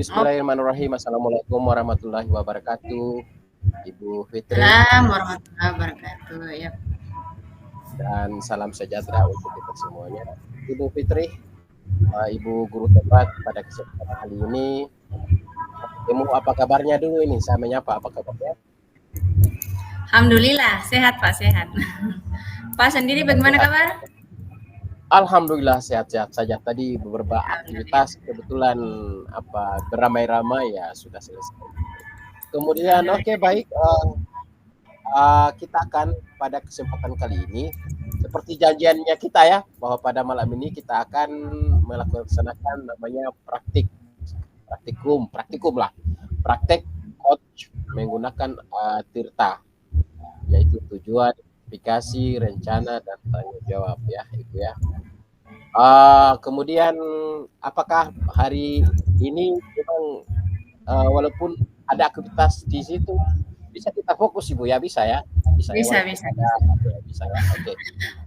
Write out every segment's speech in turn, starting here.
Oh, Bismillahirrahmanirrahim. Assalamualaikum warahmatullahi wabarakatuh, Ibu Fitri, salam warahmatullahi wabarakatuh. Ya, dan salam sejahtera untuk kita semuanya. Ibu Fitri, Ibu guru hebat, pada kesempatan kali ini, Ibu apa kabarnya dulu ini? Saya menyapa, apa kabarnya? alhamdulillah sehat Pak, sehat. Pak sendiri bagaimana Sehat. kabar? Alhamdulillah sehat-sehat saja. Tadi beberapa Alhamdulillah. aktivitas kebetulan beramai-ramai ya sudah selesai. Kemudian oke Alhamdulillah. baik, kita akan pada kesempatan kali ini seperti janjiannya kita ya, bahwa pada malam ini kita akan melaksanakan namanya praktikum lah, praktek coach menggunakan Tirta, yaitu tujuan, aplikasi, rencana, dan tanggung jawab ya, itu ya. Kemudian apakah hari ini memang walaupun ada aktivitas di situ bisa kita fokus Ibu ya, bisa ya, bisa ya, Bisa, walaupun bisa, ada bisa. apa ya, bisa ya, oke.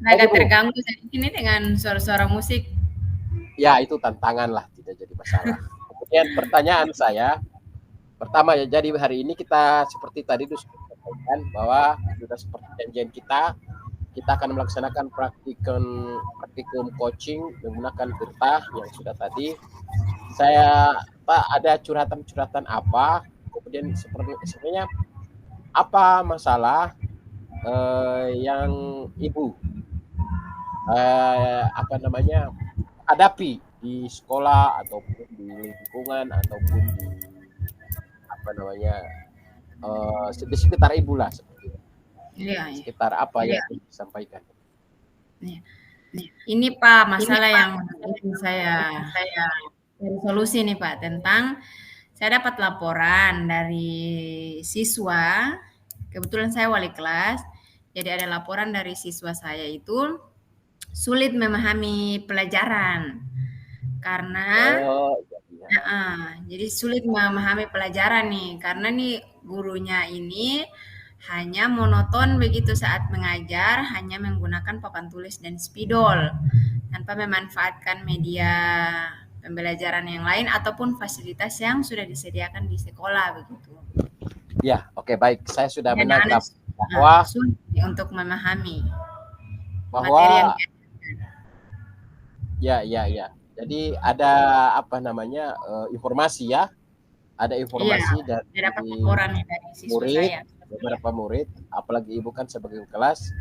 Baik Agak Ibu, terganggu saya di sini dengan suara-suara musik. ya itu tantangan lah, tidak jadi masalah. Kemudian pertanyaan saya pertama ya, jadi hari ini kita seperti tadi sudah sampaikan bahwa sudah seperti janjian kita akan melaksanakan praktikum coaching menggunakan Tirta yang sudah tadi. Saya Pak ada curhatan-curhatan apa, kemudian sebenarnya apa masalah yang Ibu apa namanya hadapi di sekolah ataupun di lingkungan ataupun di apa namanya di sekitar Ibu lah seperti itu. Iya, iya. Sekitar apa Iya. yang ingin disampaikan? Iya. Ini Pak, masalah yang ingin saya cari solusi nih Pak, tentang saya dapat laporan dari siswa, kebetulan saya wali kelas, jadi ada laporan dari siswa saya itu sulit memahami pelajaran karena Oh iya, iya. jadi sulit memahami pelajaran nih karena nih gurunya ini hanya monoton begitu saat mengajar, hanya menggunakan papan tulis dan spidol tanpa memanfaatkan media pembelajaran yang lain ataupun fasilitas yang sudah disediakan di sekolah begitu. Ya, oke baik. Saya sudah Jadi anak-anak menangkap bahwa sulit untuk memahami materi yang bahwa ya. Jadi ada apa namanya informasi ya, ada iya, informasi saya dapat dari laporan nih dari siswa murid, saya. Iya. beberapa murid, apalagi Ibu kan sebagai kelas,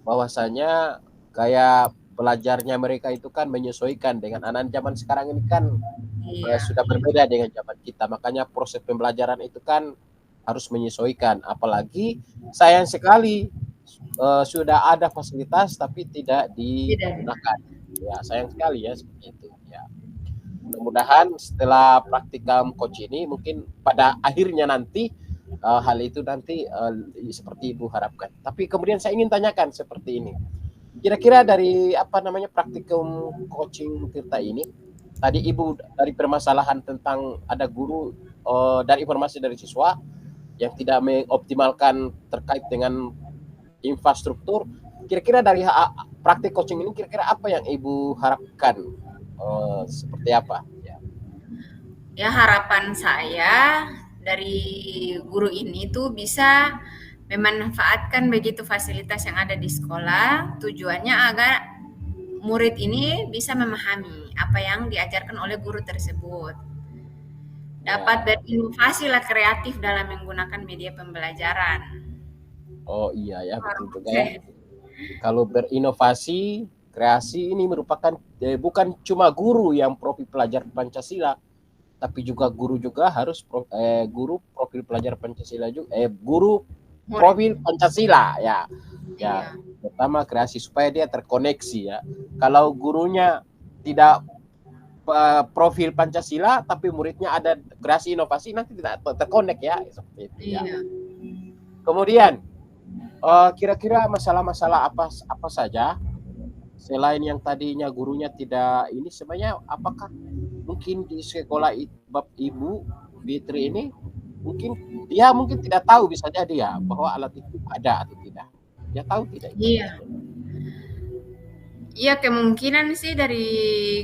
bahwasanya kayak pelajarnya mereka itu kan menyesuaikan dengan anak zaman sekarang ini kan Iya. sudah berbeda dengan zaman kita. Makanya proses pembelajaran itu kan harus menyesuaikan. Apalagi sayang sekali sudah ada fasilitas tapi tidak Tidak. digunakan. Ya sayang sekali ya seperti itu. Ya. Mudah-mudahan setelah praktikum coach ini mungkin pada akhirnya nanti hal itu nanti seperti Ibu harapkan. Tapi kemudian saya ingin tanyakan seperti ini. Kira-kira dari apa namanya praktikum coaching Tirta ini, tadi Ibu dari permasalahan tentang ada guru dari informasi dari siswa yang tidak mengoptimalkan terkait dengan infrastruktur, kira-kira dari praktik coaching ini kira-kira apa yang Ibu harapkan? Seperti apa? Ya. Ya harapan saya dari guru ini tuh bisa memanfaatkan begitu fasilitas yang ada di sekolah, tujuannya agar murid ini bisa memahami apa yang diajarkan oleh guru tersebut. Dapat Ya, oke. berinovasi lah kreatif dalam menggunakan media pembelajaran. Oh iya ya, betul Harapan juga ya. saya. Kalau berinovasi, kreasi ini merupakan bukan cuma guru yang profil pelajar Pancasila, tapi juga guru juga harus guru profil pelajar Pancasila juga guru Murid. profil Pancasila ya. Ya, Iya. pertama kreasi supaya dia terkoneksi ya. Kalau gurunya tidak profil Pancasila tapi muridnya ada kreasi inovasi nanti tidak terkonek ya seperti itu ya. Iya. Kemudian kira-kira masalah-masalah apa saja selain yang tadinya gurunya tidak ini sebenarnya apakah mungkin di sekolah bab Ibu Fitri ini mungkin dia mungkin tidak tahu bisa jadi ya bahwa alat itu ada atau tidak. Dia tahu tidak itu? Iya. Iya, kemungkinan sih dari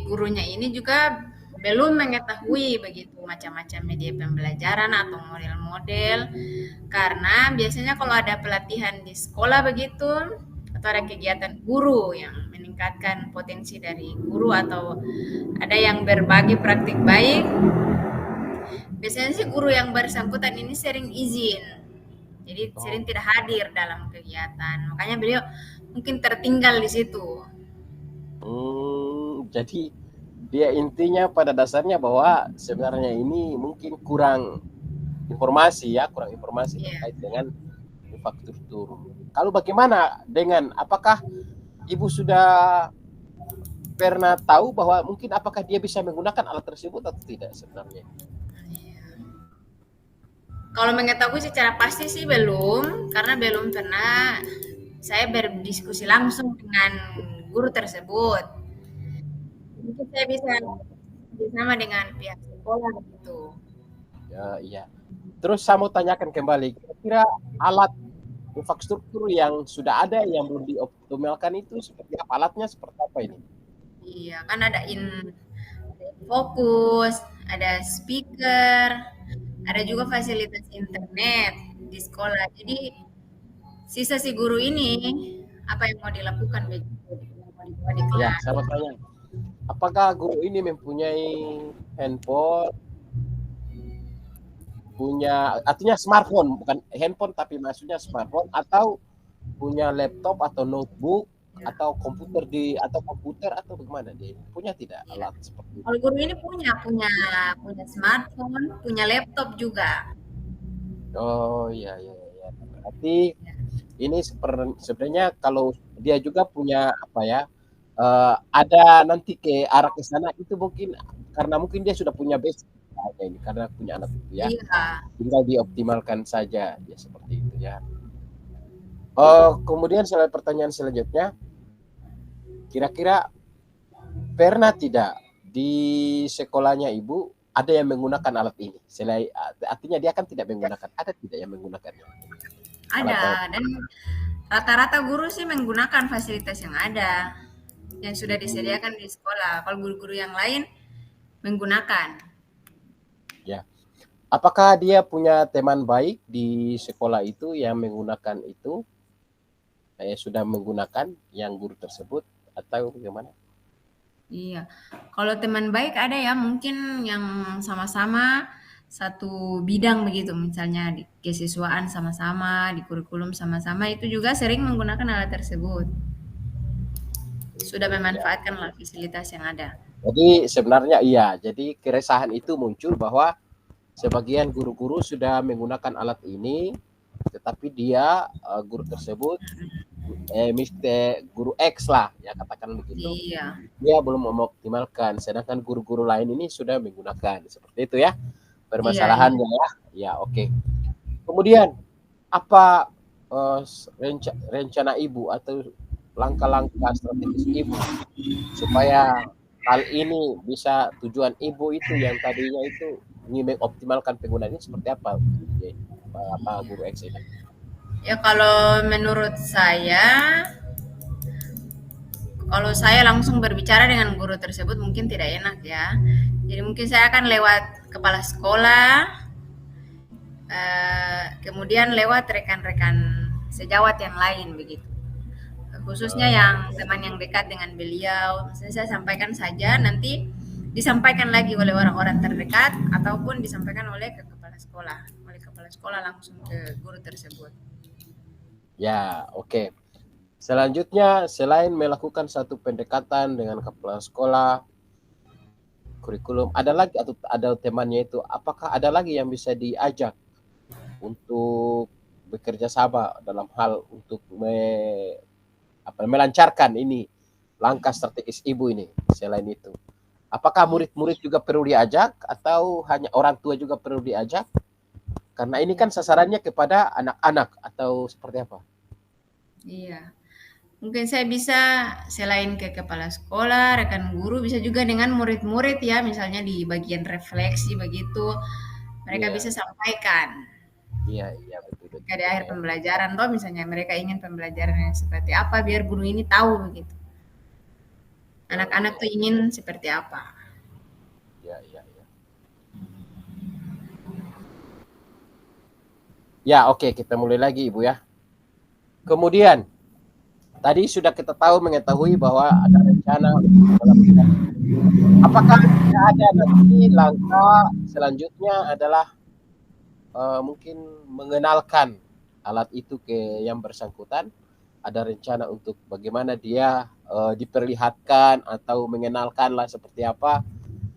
gurunya ini juga belum mengetahui begitu macam-macam media pembelajaran atau model-model. Karena biasanya kalau ada pelatihan di sekolah begitu, atau ada kegiatan guru yang meningkatkan potensi dari guru atau ada yang berbagi praktik baik, biasanya sih guru yang bersangkutan ini sering izin. Jadi sering Oh, tidak hadir dalam kegiatan. Makanya beliau mungkin tertinggal di situ. jadi dia intinya pada dasarnya bahwa sebenarnya ini mungkin kurang informasi ya, kurang informasi Iya. terkait dengan infrastruktur. Kalau bagaimana dengan apakah ibu sudah pernah tahu bahwa mungkin apakah dia bisa menggunakan alat tersebut atau tidak sebenarnya? Kalau mengetahui secara pasti sih belum, karena belum pernah saya berdiskusi langsung dengan guru tersebut. Mungkin saya bisa bersama dengan pihak sekolah gitu. Ya, iya. Terus saya mau tanyakan kembali, kira-kira alat infrastruktur yang sudah ada yang belum dioptimalkan itu seperti apa? Alatnya seperti apa ini? Iya, kan ada fokus, ada speaker, ada juga fasilitas internet di sekolah. Jadi sisa si guru ini apa yang mau dilakukan begitu, yang mau dibawa di Ya, kelas. saya mau tanya, apakah guru ini mempunyai handphone, punya artinya smartphone, bukan handphone tapi maksudnya smartphone, atau punya laptop atau notebook Ya, atau komputer atau bagaimana dia? Punya tidak iya. alat seperti itu? Kalau guru ini punya smartphone, punya laptop juga. Oh iya iya iya. Berarti ini sebenarnya kalau dia juga punya apa ya? Ada nanti ke arah ke sana itu mungkin karena mungkin dia sudah punya basic kayaknya ini karena punya anak itu ya. Iya, Tinggal dioptimalkan saja ya seperti itu ya. Kemudian pertanyaan selanjutnya, kira-kira pernah tidak di sekolahnya ibu ada yang menggunakan alat ini? Selain artinya dia kan tidak menggunakan, ada tidak yang menggunakannya? Alat-alat. ada. Dan rata-rata guru sih menggunakan fasilitas yang ada, yang sudah Hmm, disediakan di sekolah. Kalau guru-guru yang lain menggunakan. ya. Apakah dia punya teman baik di sekolah itu yang menggunakan itu? Sudah menggunakan yang guru tersebut atau bagaimana? Iya. Kalau teman baik ada ya, mungkin yang sama-sama satu bidang begitu, misalnya di kesiswaan sama-sama, di kurikulum sama-sama, itu juga sering menggunakan alat tersebut. Sudah Ya. memanfaatkan lah fasilitas yang ada. Jadi sebenarnya iya, jadi keresahan itu muncul bahwa sebagian guru-guru sudah menggunakan alat ini, tetapi dia guru tersebut, Mister Guru X lah, ya katakan begitu, Iya, dia belum mengoptimalkan, sedangkan guru-guru lain ini sudah menggunakan, seperti itu ya iya, iya. permasalahannya ya. Ya oke. Kemudian apa rencana ibu atau langkah-langkah strategis ibu supaya hal ini bisa tujuan ibu itu yang tadinya itu ingin mengoptimalkan penggunaan ini seperti apa? Oke, Pak Guru X ini. Ya kalau menurut kalau saya langsung berbicara dengan guru tersebut mungkin tidak enak ya. Jadi mungkin saya akan lewat kepala sekolah, kemudian lewat rekan-rekan sejawat yang lain begitu. Khususnya Oh, yang teman yang dekat dengan beliau, misalnya saya sampaikan saja, nanti disampaikan lagi oleh orang-orang terdekat ataupun disampaikan oleh kepala sekolah langsung ke guru tersebut. ya, oke. Selanjutnya, selain melakukan satu pendekatan dengan kepala sekolah, kurikulum, ada lagi atau ada temannya itu, apakah ada lagi yang bisa diajak untuk bekerja sama dalam hal untuk melancarkan ini langkah strategis ibu ini selain itu? Apakah murid-murid juga perlu diajak atau hanya orang tua juga perlu diajak? Karena ini kan sasarannya kepada anak-anak atau seperti apa? Iya. Mungkin saya bisa selain ke kepala sekolah, rekan guru, bisa juga dengan murid-murid ya, misalnya di bagian refleksi begitu, mereka bisa Iya, sampaikan iya, iya, betul, ketika betul, di betul akhir ya. pembelajaran, toh misalnya mereka ingin pembelajaran yang seperti apa, biar guru ini tahu begitu. Oh Anak-anak iya, tuh ingin seperti apa. iya, iya, iya. Ya, oke, kita mulai lagi Ibu ya. Kemudian tadi sudah kita mengetahui bahwa ada rencana untuk melakukan. Apakah tidak ada nanti langkah selanjutnya adalah mungkin mengenalkan alat itu ke yang bersangkutan? Ada rencana untuk bagaimana dia diperlihatkan atau mengenalkanlah seperti apa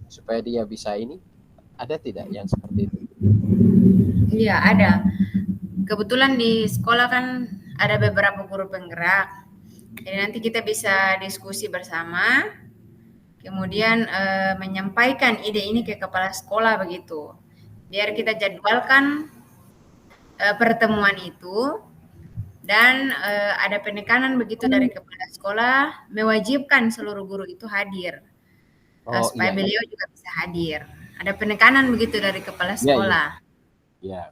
supaya dia bisa ini? Ada tidak yang seperti itu? Iya, ada. Kebetulan di sekolah kan ada beberapa guru penggerak. Jadi nanti kita bisa diskusi bersama, kemudian menyampaikan ide ini ke kepala sekolah begitu. Biar kita jadwalkan pertemuan itu dan ada penekanan begitu dari kepala sekolah mewajibkan seluruh guru itu hadir Oh supaya iya, beliau juga bisa hadir. Ada penekanan begitu dari kepala iya, iya, sekolah. iya.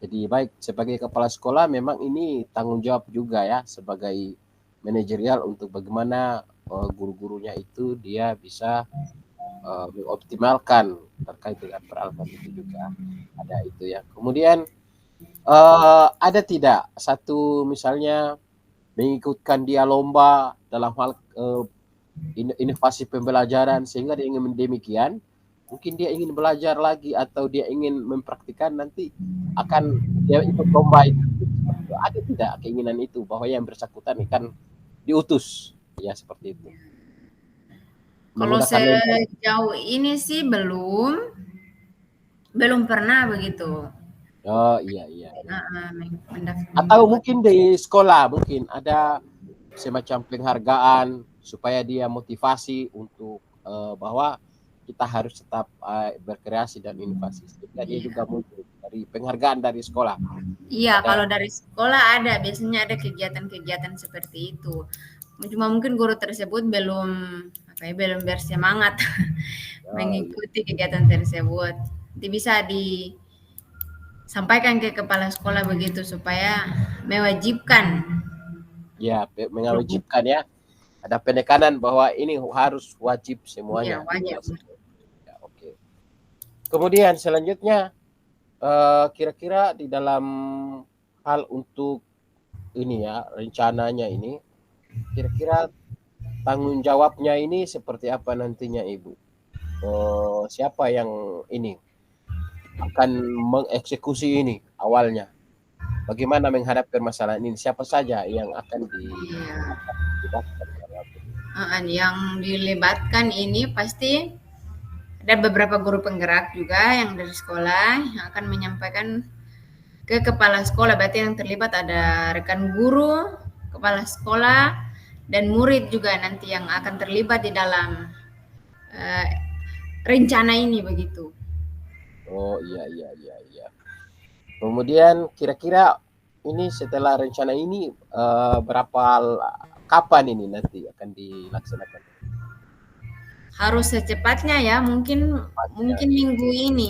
Jadi baik sebagai kepala sekolah memang ini tanggung jawab juga ya sebagai manajerial untuk bagaimana guru-gurunya itu dia bisa mengoptimalkan terkait dengan peralatan itu juga ada itu ya. Kemudian ada tidak satu misalnya mengikutkan dia lomba dalam hal inovasi pembelajaran sehingga dia ingin demikian, mungkin dia ingin belajar lagi atau dia ingin mempraktikkan nanti akan dia ikut lomba itu. Ada tidak keinginan itu bahwa yang bersangkutan akan diutus ya seperti itu Kalau menggunakan lomba? sejauh ini sih belum pernah begitu. Oh iya iya iya. Atau Membuat. mungkin di sekolah mungkin ada semacam penghargaan supaya dia motivasi untuk bahwa kita harus tetap berkreasi dan inovasi sehingga dia Iya. juga muncul dari penghargaan dari sekolah. Iya, Ada. kalau dari sekolah ada, biasanya ada kegiatan-kegiatan seperti itu. Cuma mungkin guru tersebut belum apa ya, belum bersemangat Oh, iya. mengikuti kegiatan tersebut. Nanti bisa disampaikan ke kepala sekolah begitu supaya mewajibkan. Ya, mengawajibkan ya. Ada penekanan bahwa ini harus wajib Iya, semuanya di wajib. kelas itu. Ya, oke. Kemudian selanjutnya kira-kira di dalam hal untuk ini ya rencananya ini kira-kira tanggung jawabnya ini seperti apa nantinya Ibu? Siapa yang ini akan mengeksekusi ini awalnya? Bagaimana menghadapi permasalahan ini? Siapa saja yang akan Iya. dilibatkan? Yang dilibatkan ini pasti ada beberapa guru penggerak juga yang dari sekolah yang akan menyampaikan ke kepala sekolah. Berarti yang terlibat ada rekan guru, kepala sekolah, dan murid juga nanti yang akan terlibat di dalam uh, rencana ini begitu. Oh iya iya iya iya. Kemudian kira-kira ini setelah rencana ini kapan ini nanti akan dilaksanakan? Harus secepatnya ya, mungkin Tepatnya.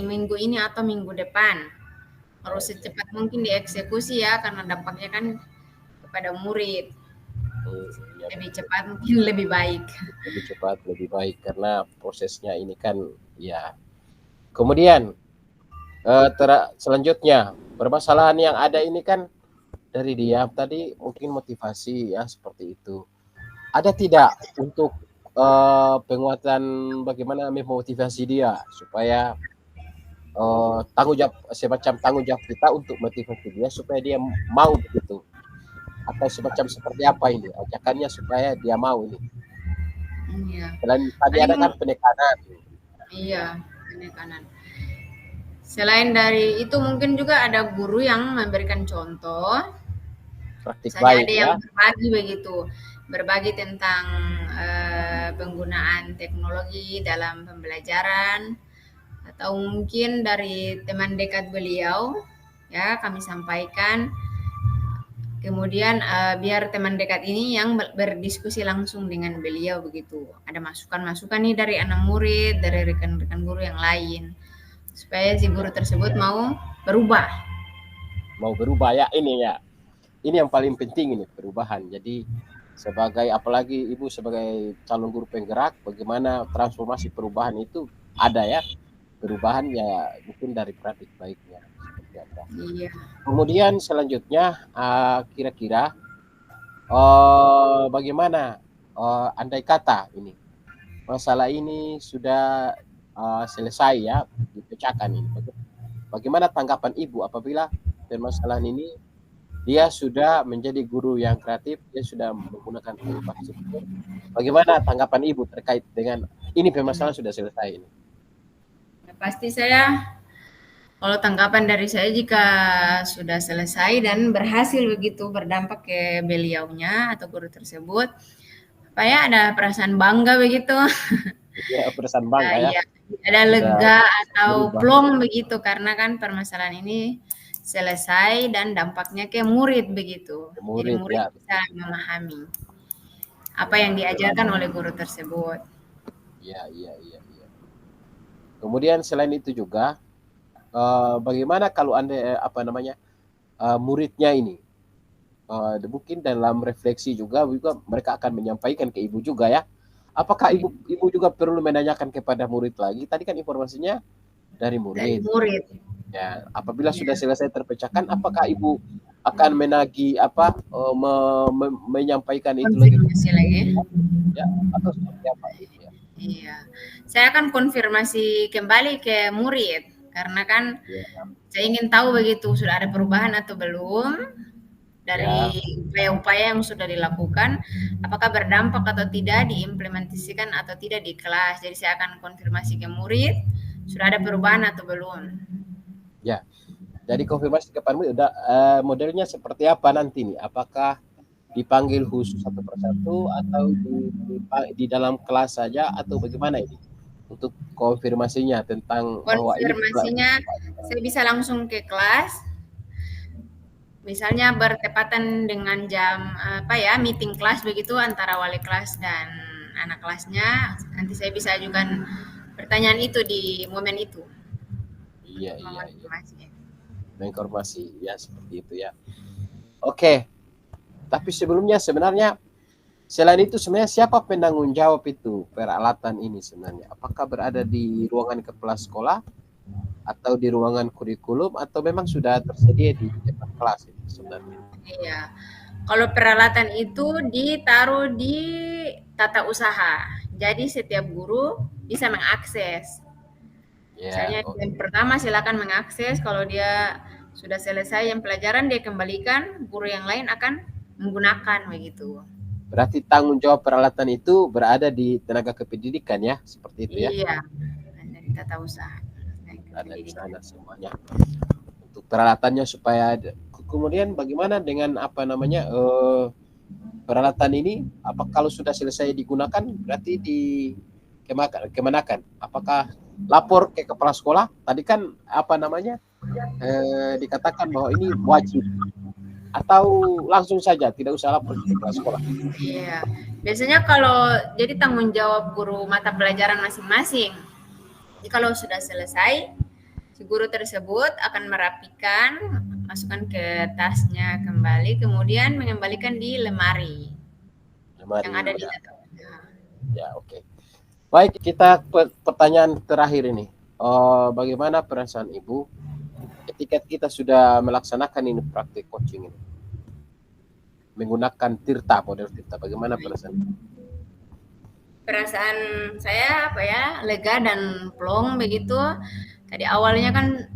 minggu ini atau minggu depan. Oh Harus iya. secepat mungkin dieksekusi ya, karena dampaknya kan kepada murid. Iya Lebih betul. cepat mungkin lebih baik. Lebih cepat lebih baik karena prosesnya ini kan ya. Kemudian selanjutnya permasalahan yang ada ini kan dari dia tadi mungkin motivasi ya seperti itu. Ada tidak untuk penguatan bagaimana memotivasi dia supaya semacam tanggung jawab kita untuk motivasi dia supaya dia mau begitu atau semacam seperti apa ini ajakannya supaya dia mau ini Iya. selain tadi ada Paling kan penekanan iya, penekanan. Selain dari itu mungkin juga ada guru yang memberikan contoh, praktik misalnya baik ada yang ya. berbagi begitu, berbagi tentang penggunaan teknologi dalam pembelajaran, atau mungkin dari teman dekat beliau, ya kami sampaikan. Kemudian biar teman dekat ini yang berdiskusi langsung dengan beliau begitu. Ada masukan-masukan nih dari anak murid, dari rekan-rekan guru yang lain, supaya si guru tersebut mau berubah. Mau berubah ya ini yang paling penting ini perubahan. Jadi sebagai apalagi ibu sebagai calon guru penggerak bagaimana transformasi perubahan itu ada ya perubahan ya mungkin dari praktik baiknya seperti apa Iya. Kemudian selanjutnya kira-kira bagaimana andai kata ini masalah ini sudah selesai ya dipecahkan ini. Bagaimana tanggapan Ibu apabila permasalahan ini dia sudah menjadi guru yang kreatif, dia sudah menggunakan infrastruktur. Bagaimana tanggapan Ibu terkait dengan ini permasalahan sudah selesai ini? Pasti saya, kalau tanggapan dari saya jika sudah selesai dan berhasil begitu berdampak ke beliaunya atau guru tersebut, apa ya, ada perasaan bangga begitu. Ya, perasaan bangga ya, Iya, ada sudah lega atau berubah plong begitu karena kan permasalahan ini selesai dan dampaknya ke murid begitu. ke Jadi murid murid ya. bisa memahami apa yang Ya, diajarkan oleh guru tersebut. ya, ya, ya, ya. Kemudian selain itu juga, bagaimana kalau Anda apa namanya muridnya ini mungkin dalam refleksi juga mereka akan menyampaikan ke ibu juga ya. Apakah ibu juga perlu menanyakan kepada murid lagi? Tadi kan informasinya dari Dari murid. murid. Ya, apabila sudah Ya, selesai terpecahkan, apakah ibu akan menagih menyampaikan itu lagi? konfirmasi lagi. Ya, atau seperti apa gitu ya? Iya. Saya akan konfirmasi kembali ke murid karena kan Ya, saya ingin tahu begitu sudah ada perubahan atau belum ya, dari upaya-upaya yang sudah dilakukan, apakah berdampak atau tidak, diimplementasikan atau tidak di kelas. Jadi saya akan konfirmasi ke murid, sudah ada perubahan atau belum. ya. Jadi konfirmasi kepada murid, modelnya seperti apa nanti nih? Apakah dipanggil khusus satu persatu atau di dalam kelas saja atau bagaimana ini untuk konfirmasinya tentang bahwa ini Konfirmasinya saya bisa langsung ke kelas, misalnya bertepatan dengan jam apa ya, meeting kelas begitu antara wali kelas dan anak kelasnya. Nanti saya bisa ajukan pertanyaan itu di momen itu iya untuk iya iya mengonfirmasi. informasi ya seperti itu ya. Oke, tapi sebelumnya sebenarnya selain itu sebenarnya siapa penanggung jawab itu peralatan ini sebenarnya? Apakah berada di ruangan kepala sekolah atau di ruangan kurikulum atau memang sudah tersedia di depan kelas itu sebenarnya? Iya. Kalau peralatan itu ditaruh di tata usaha. Jadi setiap guru bisa mengakses. Ya, Misalnya oke. yang pertama silakan mengakses, kalau dia sudah selesai yang pelajaran dia kembalikan, guru yang lain akan menggunakan begitu. Berarti tanggung jawab peralatan itu berada di tenaga kependidikan ya, seperti itu ya. Iya, dari tata usaha. Ada di sana semuanya. Untuk peralatannya supaya kemudian bagaimana dengan apa namanya peralatan ini? Apa kalau sudah selesai digunakan berarti kemanakan? Apakah lapor ke kepala sekolah? Tadi kan apa namanya dikatakan bahwa ini wajib atau langsung saja tidak usah lapor ke kepala sekolah? Iya. Biasanya kalau jadi tanggung jawab guru mata pelajaran masing-masing. Jadi kalau sudah selesai, si guru tersebut akan merapikan, masukkan ke tasnya kembali, kemudian mengembalikan di lemari yang ada Mari di ya, data. ya oke. Okay. Baik, kita pertanyaan terakhir ini. Bagaimana perasaan Ibu ketika kita sudah melaksanakan ini praktik coaching ini? Menggunakan Tirta, model Tirta. Bagaimana perasaan Ibu? Perasaan saya apa ya, lega dan plong begitu. Tadi awalnya kan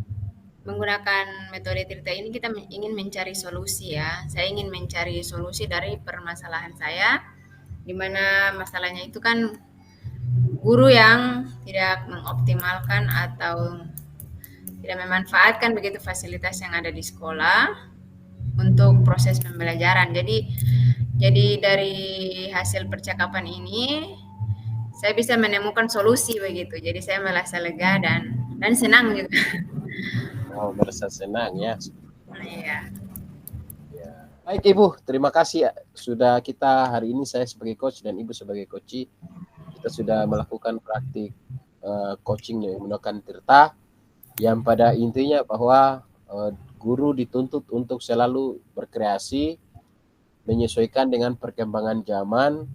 menggunakan metode Tirta ini kita ingin mencari solusi ya. Saya ingin mencari solusi dari permasalahan saya, di mana masalahnya itu kan guru yang tidak mengoptimalkan atau tidak memanfaatkan begitu fasilitas yang ada di sekolah untuk proses pembelajaran. Jadi dari hasil percakapan ini saya bisa menemukan solusi begitu. Jadi saya merasa lega dan senang juga. Oh, merasa senang ya. Iya. Ya. Baik Ibu, terima kasih ya. Sudah kita hari ini saya sebagai coach dan Ibu sebagai coach, kita sudah melakukan praktik coaching yang menggunakan Tirta yang pada intinya bahwa guru dituntut untuk selalu berkreasi, menyesuaikan dengan perkembangan zaman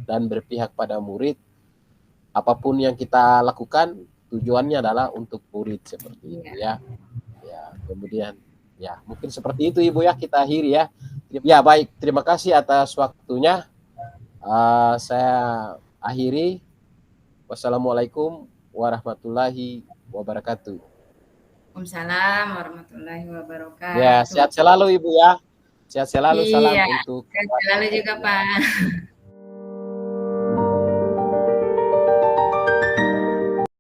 dan berpihak pada murid. Apapun yang kita lakukan tujuannya adalah untuk murid seperti itu Iya. ya. Ya, kemudian Ya, mungkin seperti itu Ibu ya, kita akhiri ya. Ya baik, terima kasih atas waktunya. Saya akhiri. Wassalamualaikum warahmatullahi wabarakatuh. Waalaikumsalam warahmatullahi Ya, wabarakatuh. sehat selalu Ibu ya. Sehat selalu, salam Iya, untuk sehat selalu juga Pak.